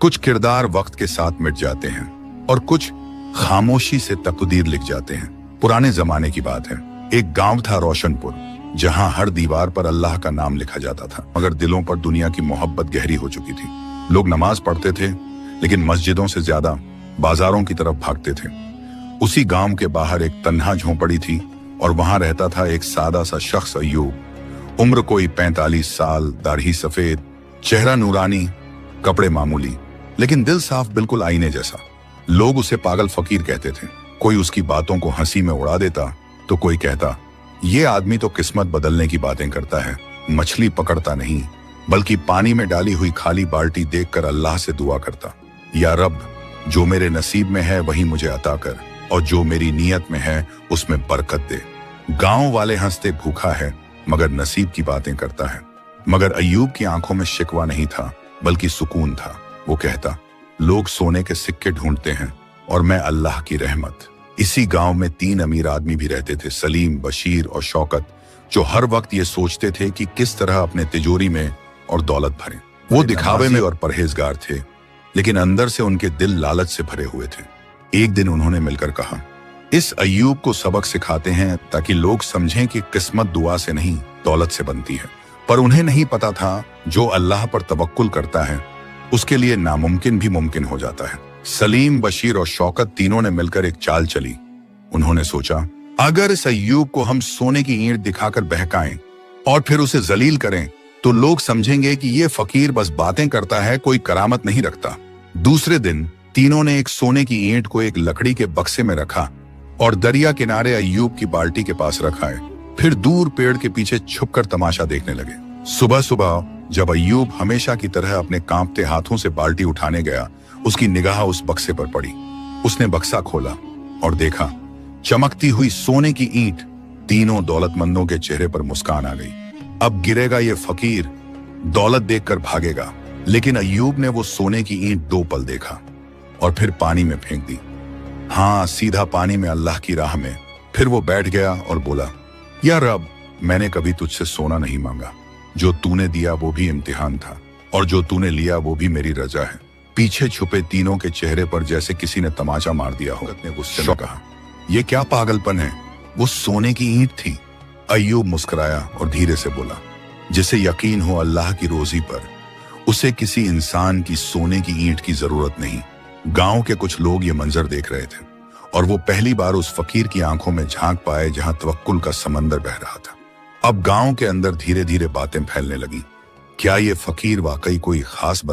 कुछ किरदार वक्त के साथ मिट जाते हैं और कुछ खामोशी से तकदीर लिख जाते हैं। पुराने जमाने की बात है। एक गांव था रोशनपुर, जहां हर दीवार पर अल्लाह का नाम लिखा जाता था, मगर दिलों पर दुनिया की मोहब्बत गहरी हो चुकी थी। लोग नमाज पढ़ते थे, लेकिन मस्जिदों से ज्यादा बाजारों की तरफ भागते थे। उसी गांव के बाहर एक तन्हा झोंपड़ी थी और वहां रहता था एक सादा सा शख्स, अय्यूब। उम्र कोई 45 साल, दाढ़ी सफेद, चेहरा नूरानी, कपड़े मामूली, लेकिन दिल साफ, बिल्कुल आईने जैसा। लोग उसे पागल फकीर कहते थे। कोई उसकी बातों को हंसी में उड़ा देता तो कोई कहता, ये आदमी तो किस्मत बदलने की बातें करता है, मछली पकड़ता नहीं बल्कि पानी में डाली हुई खाली बाल्टी देखकर अल्लाह से दुआ करता, या रब, जो मेरे नसीब में है वही मुझे अता कर, और जो मेरी नीयत में है उसमें बरकत दे। गांव वाले हंसते, भूखा है मगर नसीब की बातें करता है। मगर अय्यूब की आंखों में शिकवा नहीं था, बल्कि सुकून था। वो कहता, लोग सोने के सिक्के ढूंढते हैं और मैं अल्लाह की रहमत। इसी गांव में 3 अमीर आदमी भी रहते थे, सलीम, बशीर और शौकत, जो हर वक्त ये सोचते थे कि किस तरह अपने तिजोरी में और दौलत भरें। वो दिखावे में और परहेजगार थे, लेकिन अंदर से उनके दिल लालच से भरे हुए थे। एक दिन उन्होंने मिलकर कहा, इस अय्यूब को सबक सिखाते हैं ताकि लोग समझें कि किस्मत दुआ से नहीं, दौलत से बनती है। पर उन्हें नहीं पता था, जो अल्लाह पर तवक्कुल करता है उसके लिए नामुमकिन भी मुमकिन हो जाता है। सलीम, बशीर और शौकत तीनों ने मिलकर एक चाल चली। उन्होंने सोचा, अगर इस अय्यूब को हम सोने की ईंट दिखाकर बहकाएं और फिर उसे जलील करें तो लोग समझेंगे कि ये फकीर बस बातें करता है, कोई करामत नहीं रखता। दूसरे दिन तीनों ने एक सोने की ईंट को एक लकड़ी के बक्से में रखा और दरिया किनारे अय्यूब की बाल्टी के पास रखा है। फिर दूर पेड़ के पीछे छुपकर तमाशा देखने लगे। सुबह सुबह जब अय्यूब हमेशा की तरह अपने कांपते हाथों से बाल्टी उठाने गया, उसकी निगाह उस बक्से पर पड़ी। उसने बक्सा खोला और देखा, चमकती हुई सोने की ईंट। तीनों दौलतमंदों के चेहरे पर मुस्कान आ गई। अब गिरेगा ये फकीर, दौलत देखकर भागेगा। लेकिन अय्यूब ने वो सोने की ईंट 2 पल देखा और फिर पानी में फेंक दी। हाँ, सीधा पानी में, अल्लाह की राह में। फिर वो बैठ गया और बोला, या रब, मैंने कभी तुझसे सोना नहीं मांगा। जो तूने दिया वो भी इम्तिहान था, और जो तूने लिया वो भी मेरी रजा है। पीछे छुपे तीनों के चेहरे पर जैसे किसी ने तमाचा मार दिया हो। ने गुस्से में कहा, ये क्या पागलपन है? वो सोने की ईंट थी। अय्यूब मुस्कुराया और धीरे से बोला, जिसे यकीन हो अल्लाह की रोजी पर, उसे किसी इंसान की सोने की ईंट की जरूरत नहीं। गांव के कुछ लोग ये मंजर देख रहे थे और वो पहली बार उस फकीर की आंखों में झांक पाए जहां तवक्कुल का समंदर बह रहा था। अब गांव के अंदर धीरे धीरे बातें फैलने लगी। क्या ये फकीर वाकई कोई खास